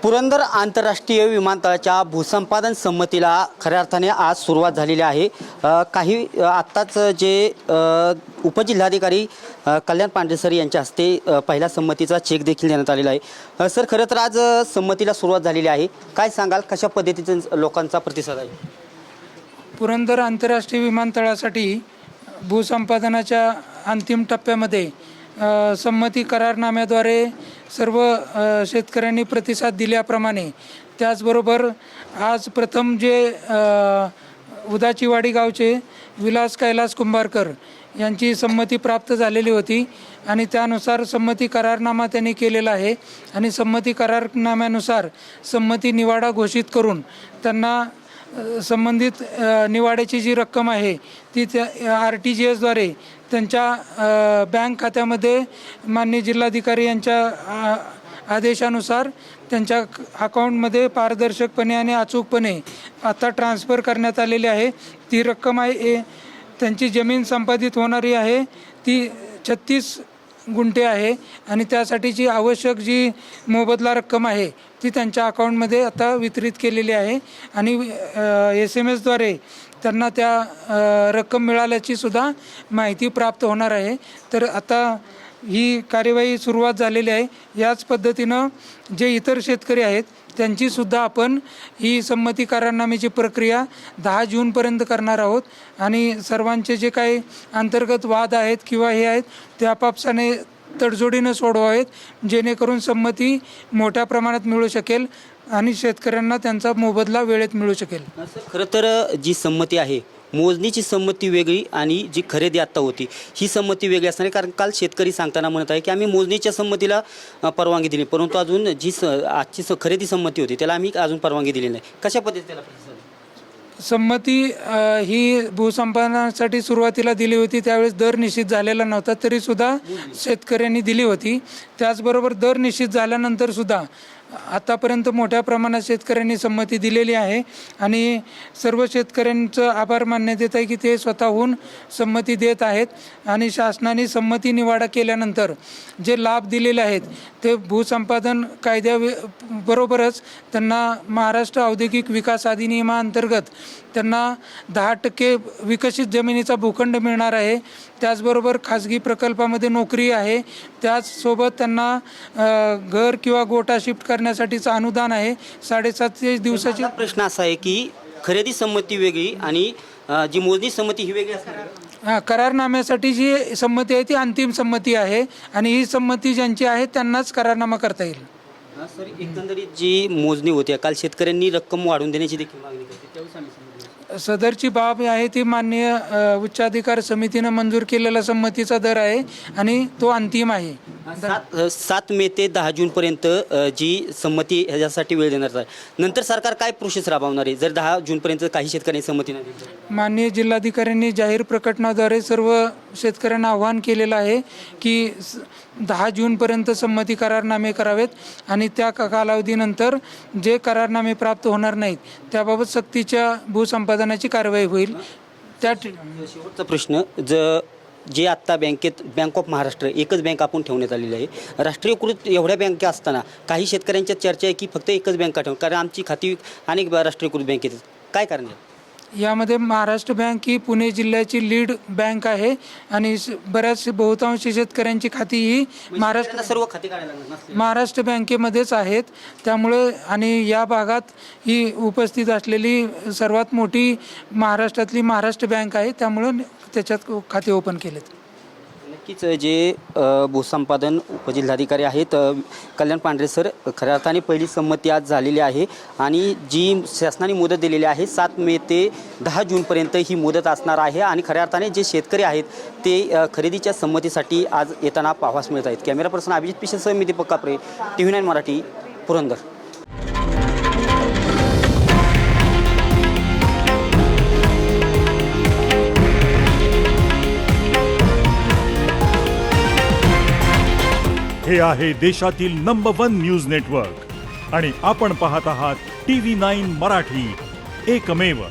पुरंदर आंतरराष्ट्रीय विमानतळाच्या भूसंपादन संमतीला खऱ्या अर्थाने आज सुरुवात झालेली आहे। आत्ताच जे उपजिल्हाधिकारी कल्याण पांढरे सर यांच्या हस्ते पहिल्या संमतीचा चेक देखील देण्यात आलेला आहे। सर, खरं तर आज संमतीला सुरुवात झालेली आहे, काय सांगाल, कशा पद्धतीचा लोकांचा प्रतिसाद आहे? पुरंदर आंतरराष्ट्रीय विमानतळासाठी भूसंपादनाच्या अंतिम टप्प्यामध्ये संमती करारनाम्याद्वारे सर्व शेतकऱ्यांनी प्रतिसाद दिल्याप्रमाणे त्याचबरोबर आज प्रथम जे उदाचीवाडी गावचे विलास कैलास कुंभारकर यांची संमती प्राप्त झालेली होती आणि त्यानुसार संमती करारनामा त्यांनी केलेला आहे आणि संमती करारनाम्यानुसार संमती निवाडा घोषित करून त्यांना संबंधित निवाड्याची जी रक्कम आहे ती त्या RTGSद्वारे त्यांच्या बँक खात्यामध्ये माननीय जिल्हाधिकारी यांच्या आदेशानुसार त्यांच्या अकाउंटमध्ये पारदर्शकपणे आणि अचूकपणे आता ट्रान्सफर करण्यात आलेली आहे। ती रक्कम आहे त्यांची जमीन संपादित होणारी आहे ती 36 गुंठे आहे आणि त्यासाठीची आवश्यक जी मोबदला रक्कम आहे ती त्यांच्या अकाउंटमध्ये आता वितरित केलेली आहे आणि SMS द्वारे त्यांना त्या रक्कम मिळाल्याची सुद्धा माहिती प्राप्त होणार आहे। तर आता ही कार्यवाही सुरुवात झालेली आहे। याच पद्धतीनं जे इतर शेतकरी आहेत त्यांचीसुद्धा आपण ही संमती करारनाम्याची प्रक्रिया 10 जूनपर्यंत करणार आहोत आणि सर्वांचे जे काही अंतर्गत वाद आहेत किंवा हे आहेत ते आपापसाने तडजोडीनं सोडवावेत, जेणेकरून संमती मोठ्या प्रमाणात मिळू शकेल आणि शेतकऱ्यांना त्यांचा मोबदला वेळेत मिळू शकेल। खरं तर जी संमती आहे, मोजणीची संमती वेगळी आणि जी खरेदी आत्ता होती ही संमती वेगळी असणार आहे। कारण काल शेतकरी सांगताना म्हणत आहे की आम्ही मोजणीच्या संमतीला परवानगी दिली, परंतु अजून जी आजची खरेदी संमती होती त्याला आम्ही अजून परवानगी दिली नाही। कशा पद्धतीला संमती ही भूसंपादनासाठी सुरुवातीला दिली होती, त्यावेळेस दर निश्चित झालेला नव्हता, तरीसुद्धा शेतकऱ्यांनी दिली होती। त्याचबरोबर दर निश्चित झाल्यानंतरसुद्धा आतापर्यंत मोठ्या प्रमाणात शेतकऱ्यांनी संमती दिलेली आहे आणि सर्व शेतकऱ्यांचं आभार मानण्यात येत आहे की ते स्वतःहून संमती देत आहेत आणि शासनाने संमती निवाडा केल्यानंतर जे लाभ दिलेले आहेत ते भूसंपादन कायद्याबरोबरच त्यांना महाराष्ट्र औद्योगिक विकास अधिनियमाअंतर्गत त्यांना 10% विकसित जमिनीचा भूखंड मिळणार आहे। त्याचबरोबर खाजगी प्रकल्पामध्ये नोकरी आहे, त्याचसोबत त्यांना घर किंवा गोटा शिफ्ट करण्यासाठीचं अनुदान आहे। 7.5 दिवसाची प्रश्न असा आहे की खरेदी संमती वेगळी आणि जी मोजणी संमती ही वेगळी असणार। करारनाम्यासाठी जी संमती आहे ती अंतिम संमती आहे आणि ही संमती ज्यांची आहे त्यांनाच करारनामा करता येईल। सर, एकंदरीत जी मोजणी होती काल शेतकऱ्यांनी रक्कम वाढवून देण्याची देखील मागणी केली, त्यावेळेस आम्ही सदरची बाब आहे ती माननीय उच्चाधिकार समितीनं मंजूर केलेला संमतीचा दर आहे आणि तो अंतिम आहे। 7 मे ते 10 जूनपर्यंत जी संमती ह्याच्यासाठी वेळ देणार आहे, नंतर सरकार काय प्रोसेस राबवणार आहे जर 10 जूनपर्यंत काही शेतकऱ्यांनी संमती नाही दिली? माननीय जिल्हाधिकाऱ्यांनी जाहीर प्रकटनाद्वारे सर्व शेतकऱ्यांना आवाहन केलेलं आहे की 10 जूनपर्यंत संमती करारनामे करावेत आणि त्या कालावधीनंतर जे करारनामे प्राप्त होणार नाहीत त्याबाबत सक्तीच्या भूसंपादनाची कारवाई होईल। त्या शेवटचा प्रश्न, जे आत्ता बँक ऑफ महाराष्ट्र एकच बँक आपण ठेवण्यात आलेली आहे, राष्ट्रीयकृत एवढ्या बँका असताना काही शेतकऱ्यांच्या चर्चा आहे की फक्त एकच बँका ठेवून, कारण आमची खाती अनेक राष्ट्रीयकृत बँकेत, काय कारण आहे? यामध्ये महाराष्ट्र बँक ही पुणे जिल्ह्याची लीड बँक आहे आणि बऱ्याच बहुतांश शेतकऱ्यांची खाती ही सर्व खाती काढायला महाराष्ट्र बँकेमध्येच आहेत। त्यामुळे आणि या भागात ही उपस्थित असलेली सर्वात मोठी महाराष्ट्रातली महाराष्ट्र बँक आहे, त्यामुळे त्याच्यात खाते ओपन केलेत। नक्कीच जे भूसंपादन उपजिल्हाधिकारी आहेत कल्याण पांढरे सर, खऱ्या अर्थाने पहिली संमती आज झालेली आहे आणि जी शासनाने मुदत दिलेली आहे 7 मे ते 10 जूनपर्यंत ही मुदत असणार आहे आणि खऱ्या अर्थाने जे शेतकरी आहेत ते खरेदीच्या संमतीसाठी आज येताना पाहावयास मिळत आहेत। कॅमेरा पर्सन अभिजित पिशेसह मी दीपक कापरे, TV9 मराठी, पुरंदर। हे आहे देशातील नंबर 1 न्यूज नेटवर्क आणि आपण पाहत आहात TV9 मराठी, एकमेव।